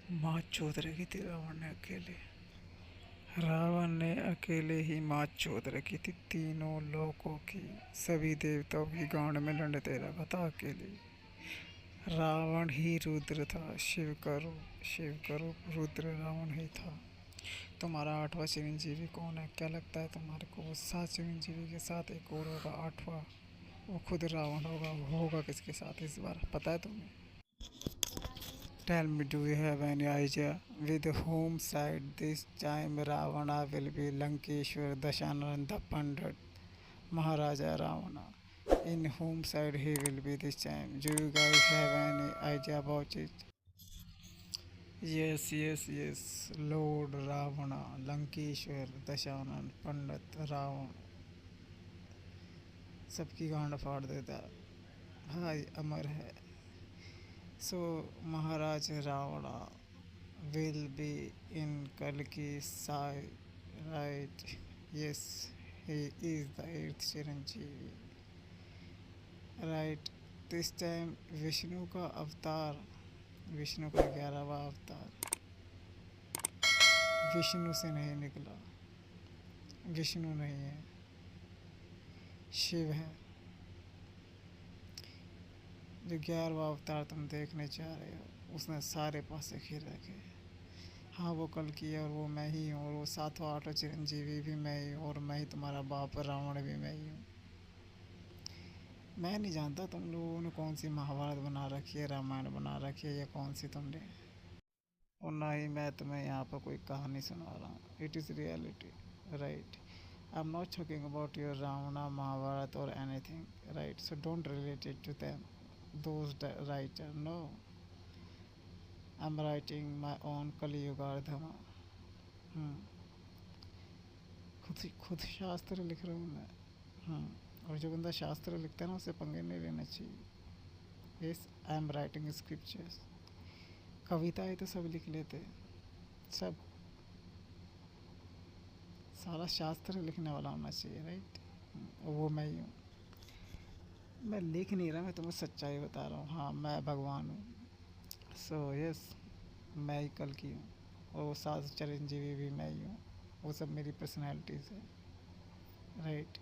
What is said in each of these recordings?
माँ चोद रखी थी रावण ने अकेले। रावण ने अकेले ही माँ चोद रखी थी तीनों लोकों की। सभी देवताओं की गांड में लंडते रखा था अकेले। रावण ही रुद्र था, शिव का रूप रुद्र रावण ही था। तुम्हारा आठवां चिरंजीवी कौन है? क्या लगता है तुम्हारे को? वो 7 चिरंजीवी के साथ एक और होगा आठवां, वो खुद रावण होगा। वो होगा किसके साथ इस बार, पता है तुम्हें? Tell me, do you have any idea with whom side this time Ravana will be? Lankeshwar, Dashananda Pandit, Maharaja Ravana. In whom side he will be this time? Do you guys have any idea about it? Yes, yes, yes. Lord Ravana, Lankeshwar, Dashanand Pandit, Ravan सबकी गांड फाड़ देता। भाई अमर है। सो महाराज रावणा will be in Kalki's side, right? Yes, he is the eighth Chiranjeevi, right? This time Vishnu का अवतार, विष्णु का 11वां अवतार विष्णु से नहीं निकला। विष्णु नहीं है, शिव है। जो 11वां अवतार तुम देखने चाह रहे हो, उसने सारे पासे घेर रखे। हाँ, वो कल की है और वो मैं ही हूँ, और वो 7वां 8वां चिरंजीवी भी मैं ही हूँ, और मैं ही तुम्हारा बाप रावण भी मैं ही हूँ। मैं नहीं जानता तुम लोगों ने कौन सी महाभारत बना रखी है, रामायण बना रखी है, या कौन सी तुमने। और ना ही मैं तुम्हें यहाँ पर कोई कहानी सुना रहा हूँ। It is reality, right? I am not talking about your Ravana Mahabharata और anything, right? So don't relate it to them, those writer, no. I am writing my own कलियुगार्धमा। खुद शास्त्र लिख रहा हूँ मैं। और जो बंदा शास्त्र लिखता है ना, उसे पंगे नहीं लेना चाहिए। Yes, I am writing scriptures. कविताएं तो सब लिख लेते, सब। सारा शास्त्र लिखने वाला होना चाहिए, राइट? वो मैं ही हूँ। मैं लिख नहीं रहा, मैं तुम्हें सच्चाई बता रहा हूँ। हाँ, मैं भगवान हूँ। सो यस, मैं ही कल की हूँ, और वो 7 चिरंजीवी भी मैं ही हूँ। वो सब मेरी पर्सनैलिटीज़ है, राइट?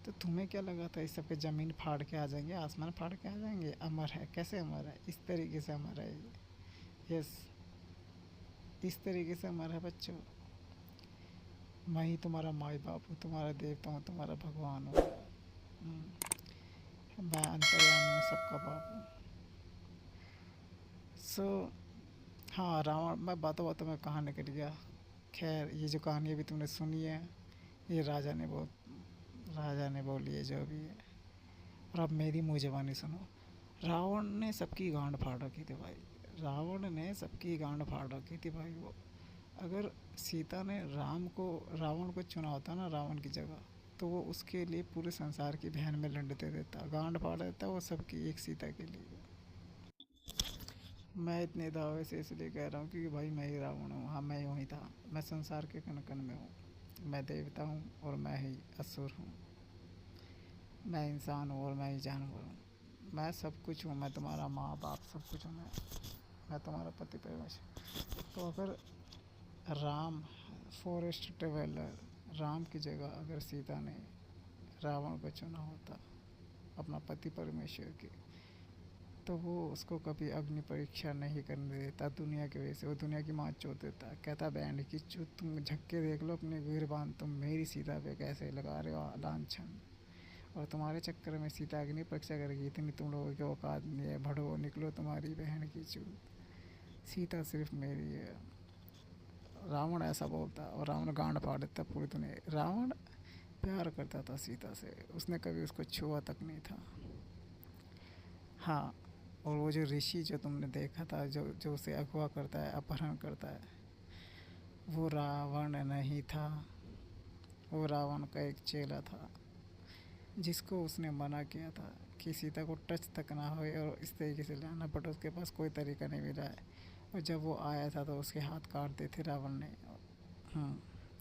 तो तुम्हें क्या लगा था इस सब पे ज़मीन फाड़ के आ जाएंगे, आसमान फाड़ के आ जाएंगे? अमर है, कैसे अमर है? इस तरीके से अमर है ये। यस, इस तरीके से अमर है बच्चों। मैं ही तुम्हारा माई बाप हूँ, तुम्हारा देवता हूँ, तुम्हारा भगवान हूँ। मैं अंतर्यामी हूँ, सबका बाप हूँ। सो हाँ, रावण, मैं बातों बातों में कहाँ निकल गया। खैर, ये जो कहानी अभी तुमने सुनी है, ये राजा ने बोली है जो भी है। और अब मेरी मुँह ज़बानी सुनो। रावण ने सबकी गांड फाड़ रखी थी भाई। रावण ने सबकी गांड फाड़ रखी थी भाई। वो, अगर सीता ने रावण को चुना होता ना रावण की जगह, तो वो उसके लिए पूरे संसार की बहन में लंड दे देता, गांड फाड़ देता वो सबकी, एक सीता के लिए। मैं इतने दावे से इसलिए कह रहा हूँ क्योंकि भाई मैं ही रावण हूँ। हाँ, मैं यूँ ही था। मैं संसार के कण कण में हूँ। मैं देवता हूँ और मैं ही असुर हूँ। मैं इंसान हूँ और मैं ही जानवर हूँ। मैं सब कुछ हूँ। मैं तुम्हारा माँ बाप सब कुछ हूँ। मैं तुम्हारा पति परमेश्वर। तो अगर राम, फॉरेस्ट ट्रेवलर, राम की जगह अगर सीता ने रावण को चुना होता अपना पति परमेश्वर की, तो वो उसको कभी अग्नि परीक्षा नहीं करने देता दुनिया की वजह से। वो दुनिया की माँ चोद देता, कहता बैंड की चूत, तुम झक्के देख लो अपने वीरबान, तुम मेरी सीता पे कैसे लगा रहे हो लांछन। और तुम्हारे चक्कर में सीता अग्नि परीक्षा करेगी, इतनी तुम लोगों की औकात नहीं है, भड़ो निकलो तुम्हारी बहन की चूत, सीता सिर्फ मेरी है। रावण ऐसा बोलता और रावण गांड फाड़ देता पूरी दुनिया। रावण प्यार करता था सीता से, उसने कभी उसको छुआ तक नहीं था। हाँ, और वो जो ऋषि जो तुमने देखा था, जो जो उसे अगवा करता है, अपहरण करता है, वो रावण नहीं था। वो रावण का एक चेला था, जिसको उसने मना किया था कि सीता को टच तक ना हो और इस तरीके से लाना, बट उसके पास कोई तरीका नहीं मिला है। और जब वो आया था तो उसके हाथ काट दिए थे रावण ने।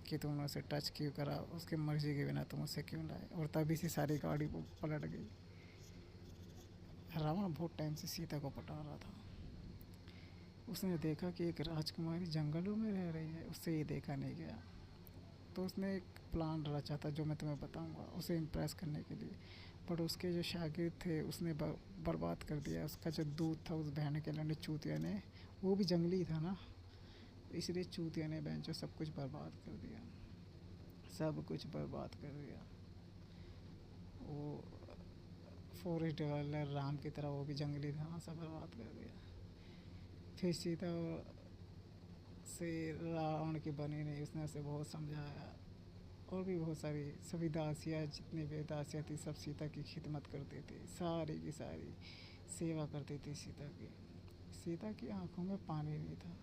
कि तुमने उसे टच क्यों करा, उसकी मर्जी के बिना तुम उसे क्यों लाए? और तभी से सारी गाड़ी वो पलट गई। रावण बहुत टाइम से सीता को पटा रहा था। उसने देखा कि एक राजकुमारी जंगलों में रह रही है, उससे ये देखा नहीं गया। तो उसने एक प्लान रचा था जो मैं तुम्हें बताऊंगा, उसे इम्प्रेस करने के लिए। पर उसके जो शागिर्द थे उसने बर्बाद कर दिया। उसका जो दूत था उस बहन के लंडे चूतिया ने, वो भी जंगली था ना, इसलिए चूतिया ने बहन जो सब कुछ बर्बाद कर दिया, सब कुछ बर्बाद कर दिया। वो फॉरेस्ट डेवलपर राम की तरह वो भी जंगली था ना, सब बर्बाद कर दिया। फिर सीता से रावण की बनी नहीं, उसने उसे बहुत समझाया। और भी बहुत सारी सभी दासियाँ, जितनी भी दासियाँ थी सब सीता की खिदमत करती थी, सारी की सारी सेवा करती थी सीता की। सीता की आंखों में पानी नहीं था,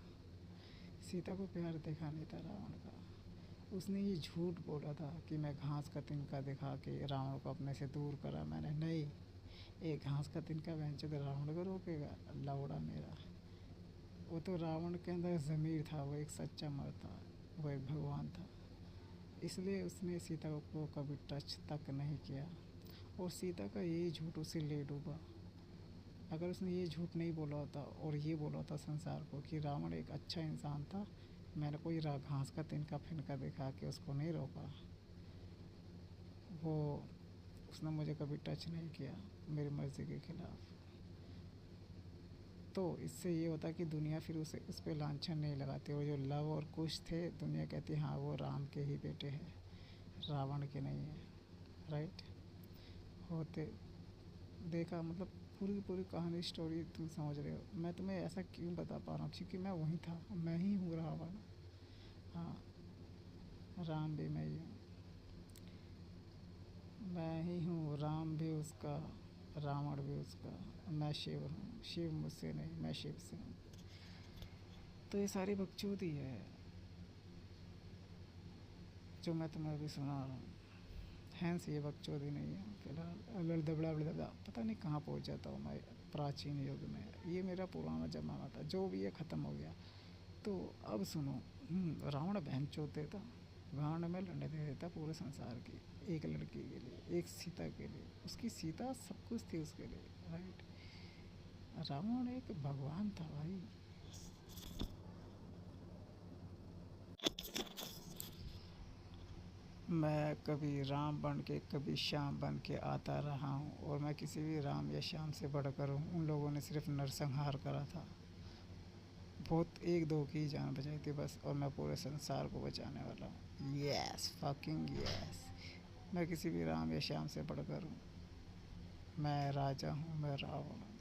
सीता को प्यार देखा नहीं था रावण का। उसने ये झूठ बोला था कि मैं घास का तिनका दिखा के रावण को अपने से दूर करा। मैंने नहीं, एक घास का तिनका बेंच तो रावण को रोकेगा लौड़ा मेरा। वो तो रावण के अंदर ज़मीर था, वो एक सच्चा मर्द था, वो एक भगवान था। इसलिए उसने सीता को कभी टच तक नहीं किया। और सीता का यही झूठ उसे ले डूबा। अगर उसने ये झूठ नहीं बोला होता और ये बोला होता संसार को कि रावण एक अच्छा इंसान था, मैंने कोई घास का तिनका फिनका दिखा के उसको नहीं रोका, वो उसने मुझे कभी टच नहीं किया मेरी मर्ज़ी के ख़िलाफ़, तो इससे ये होता कि दुनिया फिर उसे उस पर लांछन नहीं लगाती। और जो लव और कुश थे, दुनिया कहती हाँ वो राम के ही बेटे हैं, रावण के नहीं है। राइट होते देखा, मतलब पूरी पूरी कहानी स्टोरी तुम समझ रहे हो। मैं तुम्हें ऐसा क्यों बता पा रहा हूँ, क्योंकि मैं वहीं था, मैं ही हूँ रावण। हाँ, राम भी मैं ही हूँ, मैं ही हूँ, राम भी उसका, रावण भी उसका। मैं शिव हूँ, शिव मुझसे नहीं, मैं शिव से हूँ। तो ये सारी बकचोदी है जो मैं तुम्हें अभी सुना रहा हूँ। हैंस ये बकचोदी नहीं है फिलहाल। लड़दबड़ा बड़दबड़ा पता नहीं कहाँ पहुँच जाता हूँ मैं प्राचीन युग में। ये मेरा पुराना ज़माना था, जो भी ये ख़त्म हो गया। तो अब सुनो, रावण बहन चोद देता, गांड में लड़ने दे देता पूरे संसार की, एक लड़की के लिए, एक सीता के लिए। उसकी सीता सब कुछ थी उसके लिए। राइट, रावण एक भगवान था भाई। मैं कभी राम बन के कभी श्याम बन के आता रहा हूँ, और मैं किसी भी राम या श्याम से बढ़कर हूँ। उन लोगों ने सिर्फ नरसंहार करा था, बहुत एक दो की जान बचाई थी बस, और मैं पूरे संसार को बचाने वाला हूँ। यस फकिंग यस, मैं किसी भी राम या श्याम से बढ़कर हूँ। मैं राजा हूँ, मैं रावण हूँ।